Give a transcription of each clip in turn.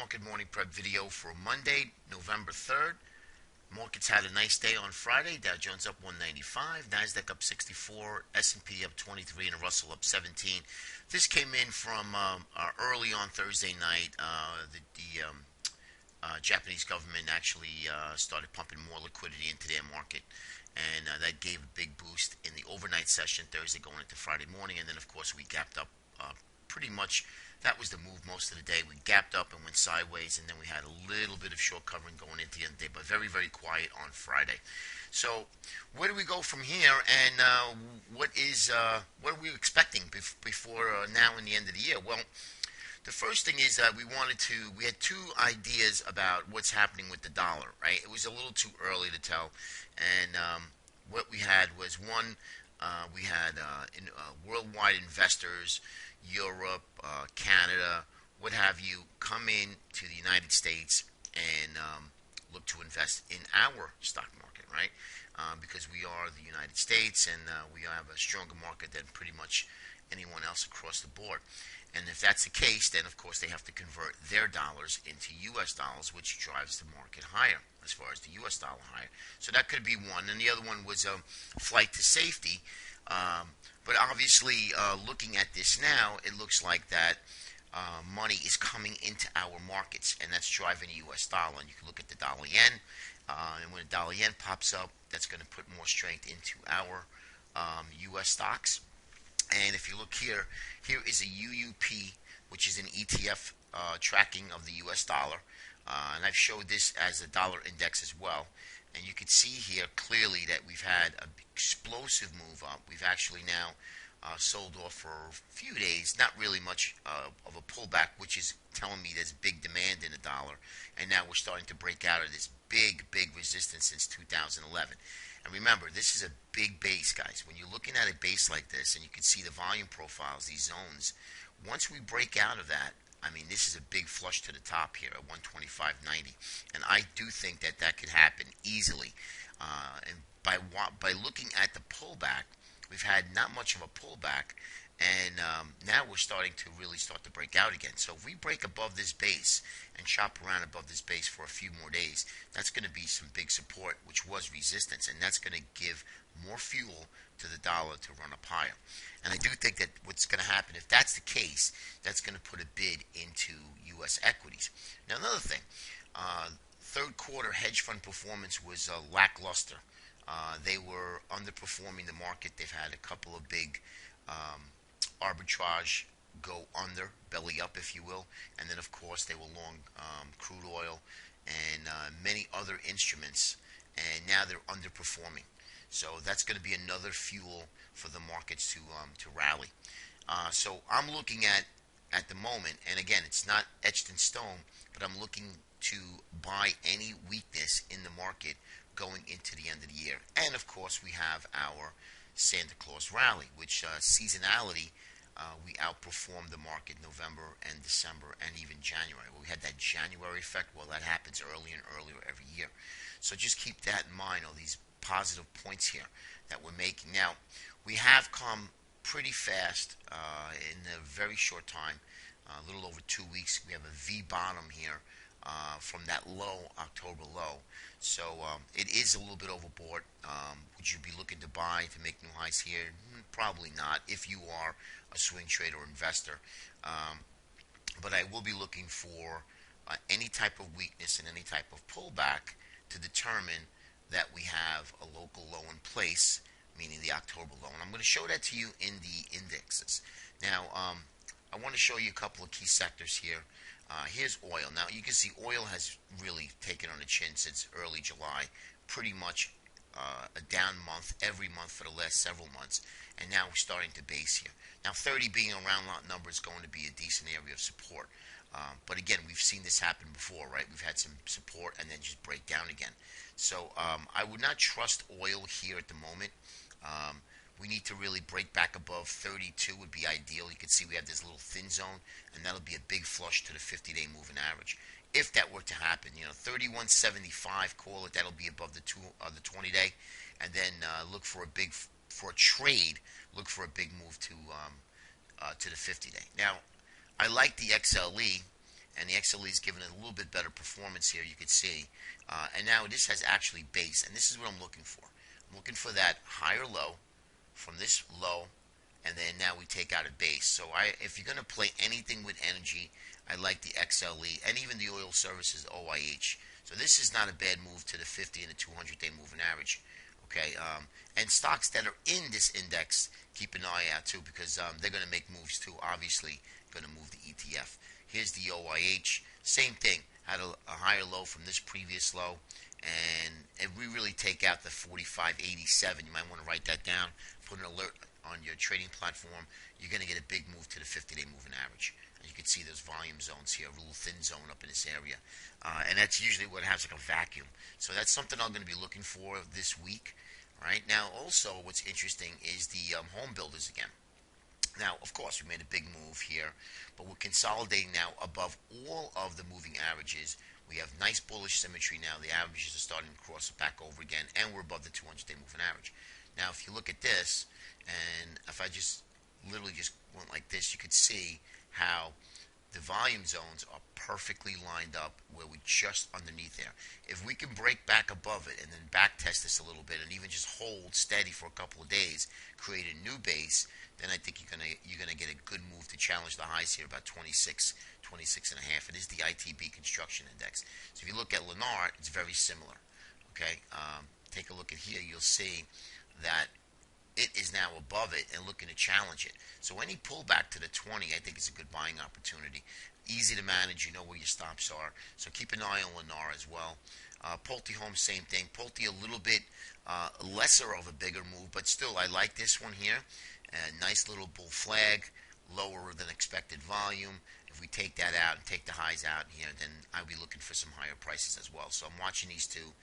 Market Morning Prep video for Monday, November 3rd. Markets had a nice day on Friday. Dow Jones up 195, Nasdaq up 64, S&P up 23, and Russell up 17. This came in from early on Thursday night. The Japanese government actually started pumping more liquidity into their market, and that gave a big boost in the overnight session Thursday going into Friday morning. And then, of course, we gapped up pretty much. That was the move most of the day. We gapped up and went sideways, and then we had a little bit of short covering going into the end of the day, but very, very quiet on Friday. So where do we go from here, and what are we expecting before now and the end of the year? Well, the first thing is that we had two ideas about what's happening with the dollar, right? It was a little too early to tell, and what we had was one, we had worldwide investors, Europe, Canada, what have you, come in to the United States and look to invest in our stock market, right? Because we are the United States, and we have a stronger market than pretty much anyone else across the board. And if that's the case, then of course they have to convert their dollars into U.S. dollars, which drives the market higher as far as the U.S. dollar higher. So that could be one. And the other one was flight to safety. But obviously, looking at this now, it looks like that money is coming into our markets, and that's driving the U.S. dollar. And you can look at the dollar yen, and when the dollar yen pops up, that's going to put more strength into our U.S. stocks. And if you look here, here is a UUP, which is an ETF tracking of the U.S. dollar. And I've showed this as a dollar index as well. And you can see here clearly that we've had an explosive move up. We've actually now sold off for a few days, not really much of a pullback, which is telling me there's big demand in the dollar. And now we're starting to break out of this big resistance since 2011. And remember, this is a big base, guys. When you're looking at a base like this, and you can see the volume profiles, these zones, once we break out of that, I mean, this is a big flush to the top here at 125.90, and I do think that that could happen easily. And by looking at the pullback, we've had not much of a pullback, and now we're starting to really start to break out again. So if we break above this base and shop around above this base for a few more days, that's going to be some big support, which was resistance, and that's going to give more fuel to the dollar to run up higher. And I do think that what's going to happen, if that's the case, that's going to put a bid into U.S. equities. Now, another thing, third quarter hedge fund performance was lackluster. They were underperforming the market. They've had a couple of big arbitrage go under, belly up, if you will. And then, of course, they were long crude oil and many other instruments. And now they're underperforming. So that's going to be another fuel for the markets to rally. So I'm looking at the moment, and again, it's not etched in stone, but I'm looking to buy any weakness in the market going into the end of the year. And of course, we have our Santa Claus rally, which seasonality, we outperformed the market November and December and even January. Well, we had that January effect. Well, that happens earlier and earlier every year. So just keep that in mind, all these positive points here that we're making. Now, we have come pretty fast in a very short time, a little over 2 weeks. We have a V bottom here from that low, October low. So it is a little bit overbought. Would you be looking to buy to make new highs here? Probably not if you are a swing trader or investor. But I will be looking for any type of weakness and any type of pullback to determine that we have a local low in place, meaning the October low. And I'm going to show that to you in the indexes. Now, I want to show you a couple of key sectors here. Here's oil. Now, you can see oil has really taken on the chin since early July. Pretty much a down month every month for the last several months. And now we're starting to base here. Now, 30 being a round lot number is going to be a decent area of support. But again, we've seen this happen before, right? We've had some support and then just break down again. So I would not trust oil here at the moment. We need to really break back above 32 would be ideal. You can see we have this little thin zone, and that'll be a big flush to the 50-day moving average. If that were to happen, 31.75, call it. That'll be above the 20-day, and then look for a trade. Look for a big move to the 50-day. Now, I like the XLE, and the XLE is giving it a little bit better performance here. You could see, and now this has actually base, and this is what I'm looking for. I'm looking for that higher low from this low, and then now we take out a base. So if you're going to play anything with energy, I like the XLE and even the oil services OIH. So this is not a bad move to the 50 and the 200-day moving average. Okay, and stocks that are in this index, keep an eye out too, because they're going to make moves too. Obviously, going to move the ETF. Here's the OIH, same thing. Had a higher low from this previous low, and if we really take out the 45.87, you might want to write that down. Put an alert on your trading platform. You're going to get a big move to the 50-day moving average. And you can see those volume zones here, a little thin zone up in this area. And that's usually what has like a vacuum. So that's something I'm going to be looking for this week. Right now, also, what's interesting is the home builders again. Now, of course, we made a big move here, but we're consolidating now above all of the moving averages. We have nice bullish symmetry now. The averages are starting to cross back over again, and we're above the 200-day moving average. Now, if you look at this, and if I just literally just went like this, you could see how the volume zones are perfectly lined up where we just underneath there. If we can break back above it and then back test this a little bit and even just hold steady for a couple of days, create a new base, then I think you're gonna get a good move to challenge the highs here about 26 and a half. It is the ITB construction index. So if you look at Lennar, it's very similar. Okay, take a look at here. You'll see that it is now above it and looking to challenge it. So any pullback to the 20, I think is a good buying opportunity. Easy to manage, you know where your stops are. So keep an eye on Lennar as well. Pulte Home, same thing. Pulte a little bit lesser of a bigger move, but still I like this one here. Nice little bull flag, lower than expected volume. If we take that out and take the highs out here, then I'll be looking for some higher prices as well. So I'm watching these two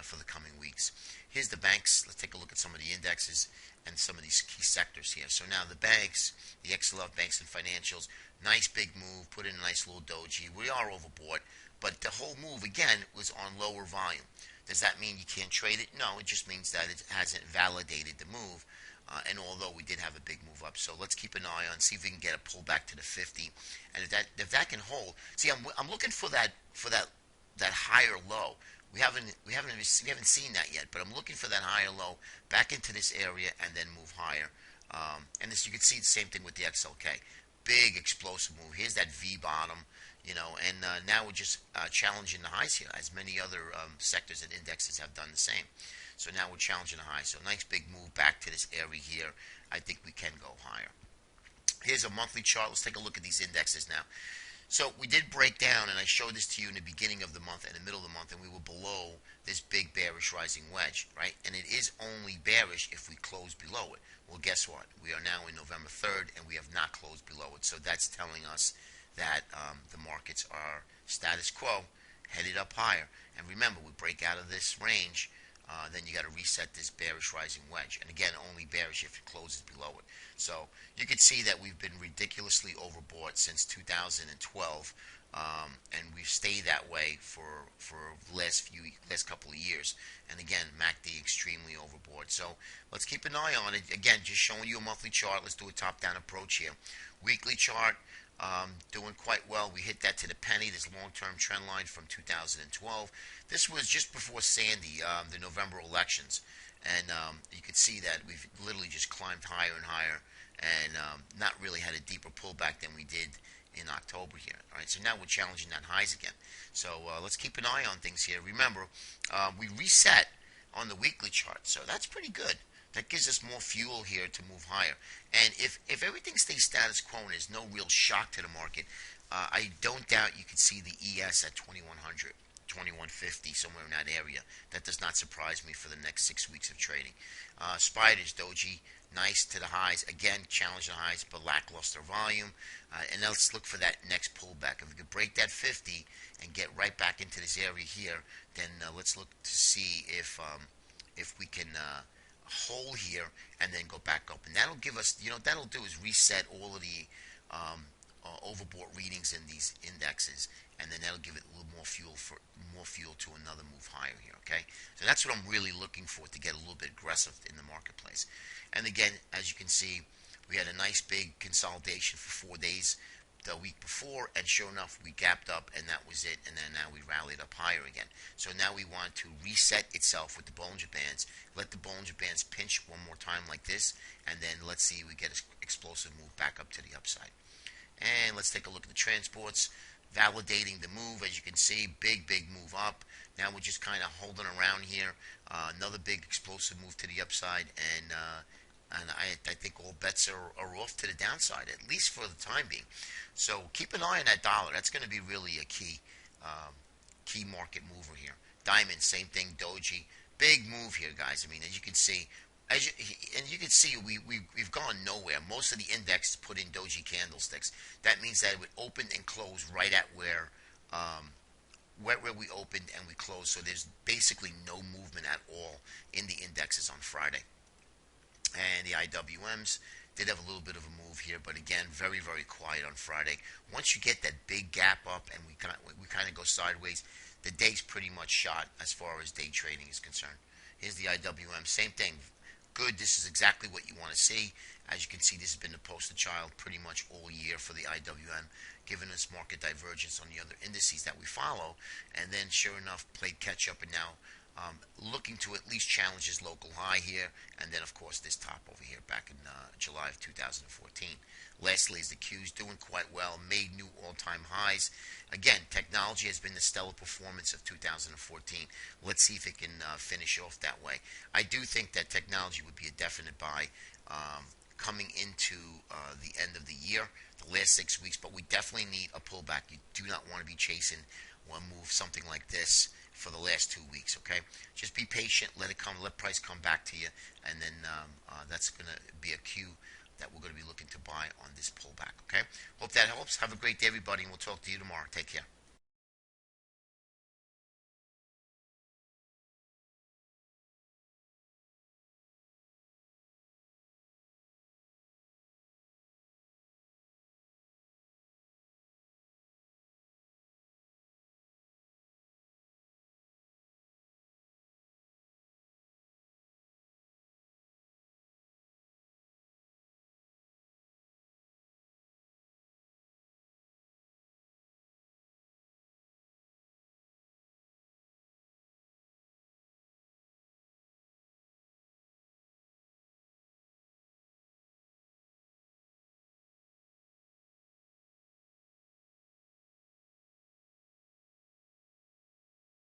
for the coming weeks. Here's the banks. Let's take a look at some of the indexes and some of these key sectors here. So now the banks, the XLF banks and financials, nice big move, put in a nice little doji. We are overbought, but the whole move, again, was on lower volume. Does that mean you can't trade it? No, it just means that it hasn't validated the move. And although we did have a big move up, so let's keep an eye on, see if we can get a pullback to the 50, and if that can hold. See, I'm looking for that higher low. We haven't seen that yet, but I'm looking for that higher low back into this area and then move higher. And this, you can see the same thing with the XLK, big explosive move. Here's that V bottom, you know, and now we're just challenging the highs here, as many other sectors and indexes have done the same. So now we're challenging the high. So nice big move back to this area here. I think we can go higher. Here's a monthly chart. Let's take a look at these indexes now. So we did break down, and I showed this to you in the beginning of the month and the middle of the month, and we were below this big bearish rising wedge, right? And it is only bearish if we close below it. Well, guess what? We are now in November 3rd, and we have not closed below it. So that's telling us that the markets are status quo, headed up higher. And remember, we break out of this range, then you got to reset this bearish rising wedge. And again, only bearish if it closes below it. So you can see that we've been ridiculously overbought since 2012, and we've stayed that way for the last couple of years. And again, MACD extremely overbought. So let's keep an eye on it. Again, just showing you a monthly chart. Let's do a top-down approach here. Weekly chart. Doing quite well. We hit that to the penny, this long-term trend line from 2012. This was just before Sandy, the November elections. And you could see that we've literally just climbed higher and higher and not really had a deeper pullback than we did in October here. All right, so now we're challenging that highs again. So let's keep an eye on things here. Remember, we reset on the weekly chart, so that's pretty good. That gives us more fuel here to move higher. And if everything stays status quo and there's no real shock to the market, I don't doubt you could see the ES at 2100, 2150, somewhere in that area. That does not surprise me for the next 6 weeks of trading. Spiders, Doji, nice to the highs. Again, challenge the highs, but lackluster volume. And let's look for that next pullback. If we could break that 50 and get right back into this area here, then let's look to see if we can hold here and then go back up, and that'll give us, that'll do is reset all of the overbought readings in these indexes, and then that'll give it a little more fuel to another move higher here. Okay, so that's what I'm really looking for, to get a little bit aggressive in the marketplace. And again, as you can see, we had a nice big consolidation for 4 days. the week before, and sure enough, we gapped up, and that was it. And then now we rallied up higher again. So now we want to reset itself with the Bollinger Bands. Let the Bollinger Bands pinch one more time like this, and then let's see if we get an explosive move back up to the upside. And let's take a look at the transports, validating the move. As you can see, big move up. Now we're just kind of holding around here. Another big explosive move to the upside, and I think all bets are off to the downside, at least for the time being. So keep an eye on that dollar. That's going to be really a key market mover here. Diamond, same thing. Doji, big move here, guys. I mean, as you can see, we've gone nowhere. Most of the index put in doji candlesticks. That means that it would open and close right at where we opened and we closed. So there's basically no movement at all in the indexes on Friday. And the IWMs did have a little bit of a move here, but again, very quiet on Friday. Once you get that big gap up and we kind of go sideways, the day's pretty much shot as far as day trading is concerned. Here's the IWM, same thing. Good. This is exactly what you want to see. As you can see, this has been the poster child pretty much all year for the IWM, giving us market divergence on the other indices that we follow, and then sure enough played catch up and now looking to at least challenge his local high here, and then of course this top over here back in July of 2014. Lastly is the Qs, doing quite well, made new all-time highs. Again, technology has been the stellar performance of 2014. Let's see if it can finish off that way. I do think that technology would be a definite buy coming into the end of the year, the last 6 weeks, but we definitely need a pullback. You do not want to be chasing one move, something like this, for the last 2 weeks, okay? Just be patient, let it come, let price come back to you, and then that's going to be a cue that we're going to be looking to buy on this pullback, okay? Hope that helps. Have a great day, everybody, and we'll talk to you tomorrow. Take care.